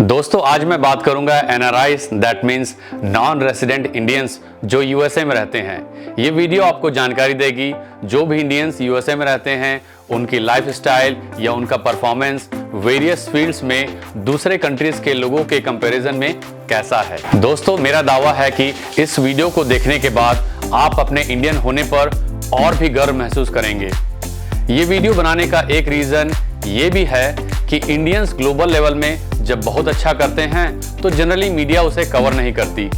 दोस्तों आज मैं बात करूंगा NRIs that means non resident Indians जो यूएसए में रहते हैं। ये वीडियो आपको जानकारी देगी जो भी इंडियंस यूएसए में रहते हैं उनकी लाइफस्टाइल या उनका परफॉर्मेंस वेरियस फील्ड्स में दूसरे कंट्रीज के लोगों के कंपैरिजन में कैसा है। दोस्तों मेरा दावा है कि इस वीडियो को देखने के बाद आप अपने इंडियन होने पर और भी गर्व महसूस करेंगे। ये वीडियो बनाने का एक रीजन ये भी है कि इंडियंस ग्लोबल लेवल में जब बहुत अच्छा करते हैं तो जनरली मीडिया उसे कवर नहीं करती।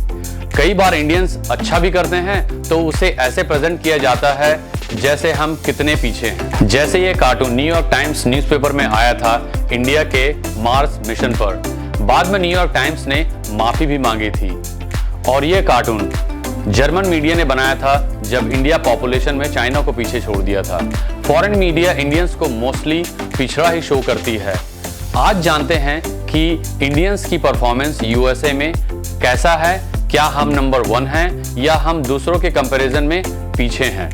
कई बार इंडियंस अच्छा भी करते हैं तो उसे ऐसे प्रेजेंट किया जाता है जैसे हम कितने पीछे हैं। जैसे ये कार्टून न्यूयॉर्क टाइम्स न्यूज़पेपर में आया था इंडिया के मार्स मिशन पर। बाद में न्यूयॉर्क टाइम्स ने माफी भी मांगी थी। और ये कार्टून जर्मन मीडिया ने बनाया था जब इंडिया पॉपुलेशन में चाइना को पीछे छोड़ दिया था। फॉरेन मीडिया इंडियंस को मोस्टली पिछड़ा ही शो करती है। आज जानते हैं कि इंडियंस की परफॉर्मेंस यूएसए में कैसा है, क्या हम नंबर 1 हैं या हम दूसरों के कंपैरिजन में पीछे हैं।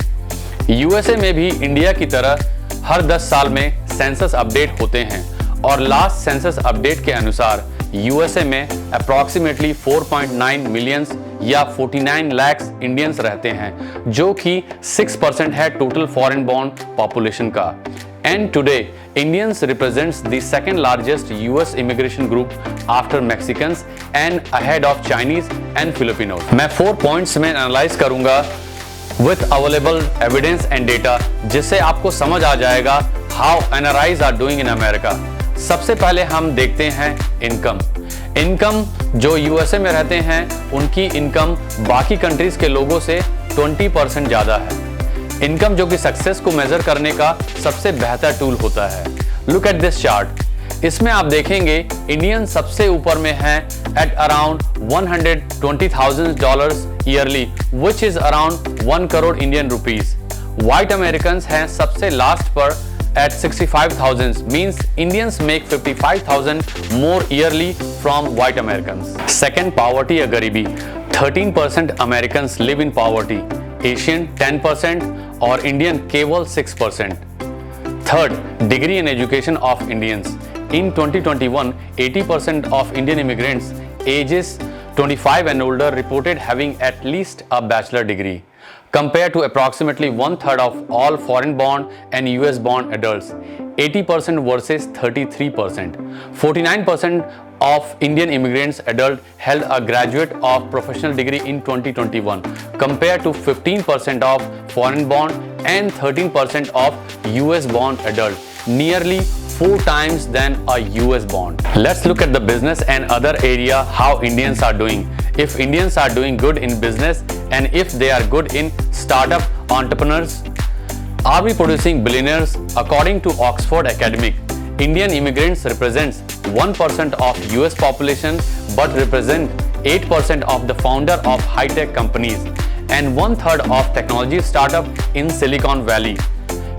यूएसए में भी इंडिया की तरह हर 10 साल में सेंसस अपडेट होते हैं और लास्ट सेंसस अपडेट के अनुसार यूएसए में अप्रॉक्सीमेटली 4.9 मिलियंस या 49 लाख इंडियंस रहते हैं जो कि 6% है टोटल फॉरेन बॉर्न पॉपुलेशन का। And today, Indians represents the second largest US immigration group after Mexicans and ahead of Chinese and Filipinos. मैं 4 points में एनालाइज करूंगा with available evidence and data जिससे आपको समझ आ जाएगा how NRIs are doing in America. सबसे पहले हम देखते हैं इनकम जो यूएसए में रहते हैं उनकी इनकम बाकी कंट्रीज के लोगों से 20% ज्यादा है। इनकम जो कि सक्सेस को मेजर करने का सबसे बेहतर टूल होता है। Look at this chart. इसमें आप देखेंगे इंडियन सबसे ऊपर में है at around $120,000 yearly which is around 1 crore Indian rupees. White American हैं सबसे लास्ट पर at 65,000 means Indians make 55,000 more yearly from white Americans. Second, poverty या गरीबी। 13% Americans live in poverty, Asian 10% और Indian केवल 6%. Third, degree and education of Indians. In 2021, 80% of Indian immigrants ages 25 and older reported having at least a bachelor degree, compared to approximately 1/3 of all foreign-born and US-born adults, 80% versus 33%. 49% of Indian immigrants adult held a graduate of professional degree in 2021, compared to 15% of foreign-born and 13% of US-born adult, nearly 4 times than a US-born. Let's look at the business and other area how Indians are doing. If Indians are doing good in business and if they are good in startup entrepreneurs, are we producing billionaires? According to Oxford Academic, Indian immigrants represents 1% of US population but represent 8% of the founder of high-tech companies and 1/3 of technology startup in Silicon Valley.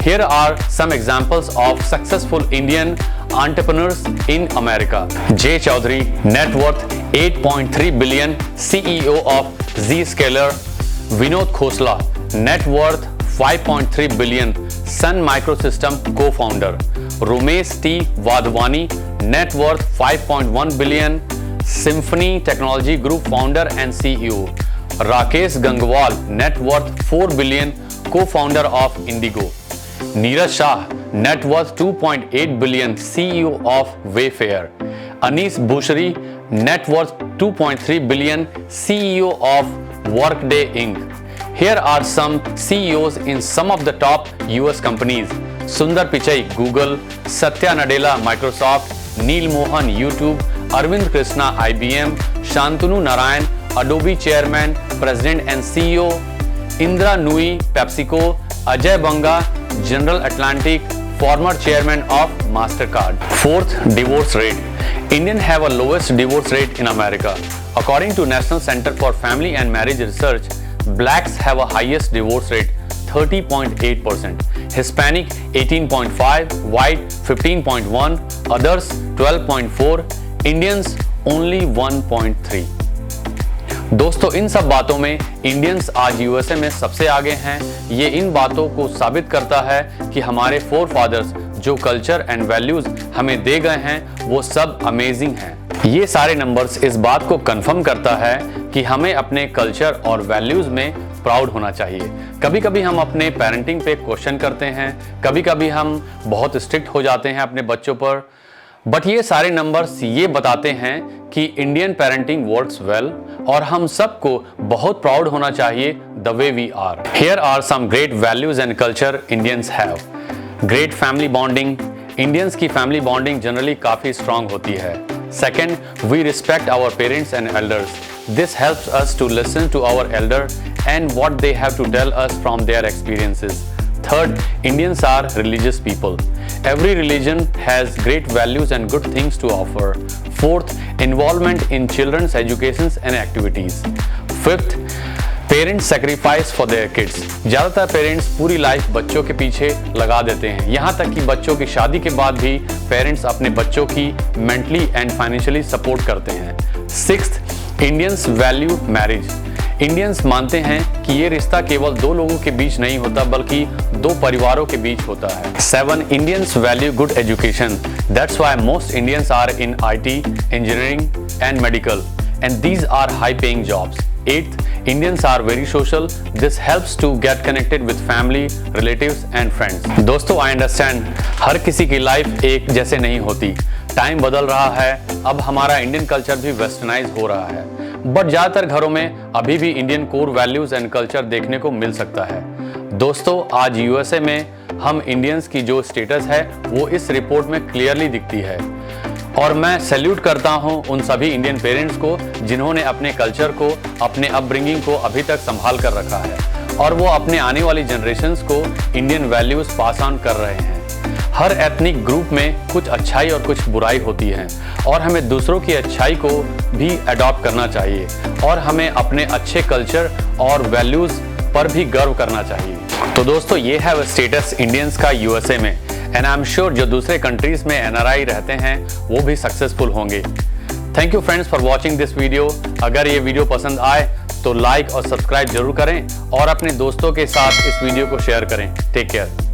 Here are some examples of successful Indian entrepreneurs in America. Jay Chaudhary, net worth 8.3 billion, CEO of Zscaler. Vinod Khosla, net worth 5.3 billion, Sun Microsystem co-founder. Romesh T. Wadhwani, net worth 5.1 billion, Symphony Technology Group founder and CEO. Rakesh Gangwal, net worth 4 billion, co-founder of Indigo. Neeraj Shah, net worth 2.8 billion, CEO of Wayfair. Anish Bhushri, net worth 2.3 billion, CEO of Workday Inc. Here are some CEOs in some of the top US companies. Sundar Pichai, Google. Satya Nadella, Microsoft. Neil Mohan, YouTube. Arvind Krishna, IBM. Shantanu Narayan, Adobe Chairman, President and CEO. Indra Nui, PepsiCo. Ajay Banga, General Atlantic, former chairman of MasterCard. Fourth, divorce rate. Indians have a lowest divorce rate in America. According to National Center for Family and Marriage Research, blacks have a highest divorce rate, 30.8%. Hispanic 18.5, white 15.1, others 12.4, Indians only 1.3. दोस्तों इन सब बातों में Indians आज USA में सबसे आगे हैं। ये इन बातों को साबित करता है कि हमारे फोर फादर्स जो कल्चर एंड वैल्यूज हमें दे गए हैं वो सब अमेजिंग हैं। ये सारे नंबर्स इस बात को कंफर्म करता है कि हमें अपने कल्चर और वैल्यूज में प्राउड होना चाहिए। कभी कभी हम अपने पेरेंटिंग पे क्वेश्चन करते हैं, कभी कभी हम बहुत स्ट्रिक्ट हो जाते हैं अपने बच्चों पर, बट ये सारे नंबर्स ये बताते हैं कि इंडियन पेरेंटिंग वर्क्स वेल और हम सबको बहुत प्राउड होना चाहिए the way we are. Here are some great values and culture Indians have. Great family bonding. Indians की फैमिली बॉन्डिंग जनरली काफ़ी स्ट्रांग होती है। Second, we respect our parents and elders. This helps us to listen to our elder and what they have to tell us from their experiences. Third, Indians are religious people. Every religion has great values and good things to offer. Fourth, involvement in children's educations and activities. Fifth, parents sacrifice for their kids. ज़्यादातर parents पूरी life बच्चों के पीछे लगा देते हैं, यहाँ तक कि बच्चों की शादी के बाद भी पेरेंट्स अपने बच्चों की मेंटली एंड फाइनेंशियली सपोर्ट करते हैं। Sixth, Indians value marriage. Indians मानते हैं कि ये रिश्ता केवल दो लोगों के बीच नहीं होता बल्कि दो परिवारों के बीच होता है। Seven, Indians value good education. That's why most Indians are in IT, engineering and medical, and these are high paying jobs. Eighth, Indians are very social. This helps to get connected with family, relatives and friends. दोस्तों, I understand हर किसी की life एक जैसे नहीं होती। Time बदल रहा है, अब हमारा इंडियन कल्चर भी वेस्टर्नाइज हो रहा है, बट ज़्यादातर घरों में अभी भी Indian core values and culture देखने को मिल सकता है। दोस्तों, आज USA में हम इंडियंस की जो स्टेटस है वो इस रिपोर्ट में क्लियरली दिखती है और मैं सैल्यूट करता हूं उन सभी इंडियन पेरेंट्स को जिन्होंने अपने कल्चर को, अपने अपब्रिंगिंग को अभी तक संभाल कर रखा है और वो अपने आने वाली जनरेशन्स को इंडियन वैल्यूज पास ऑन कर रहे हैं। हर एथनिक ग्रुप में कुछ अच्छाई और कुछ बुराई होती है और हमें दूसरों की अच्छाई को भी अडॉप्ट करना चाहिए और हमें अपने अच्छे कल्चर और वैल्यूज पर भी गर्व करना चाहिए। तो दोस्तों, ये है स्टेटस इंडियंस का USA में, एंड आई एम श्योर जो दूसरे कंट्रीज में NRI रहते हैं वो भी सक्सेसफुल होंगे। Thank you friends for watching this video. अगर ये वीडियो पसंद आए तो लाइक और सब्सक्राइब जरूर करें और अपने दोस्तों के साथ इस वीडियो को शेयर करें। Take care.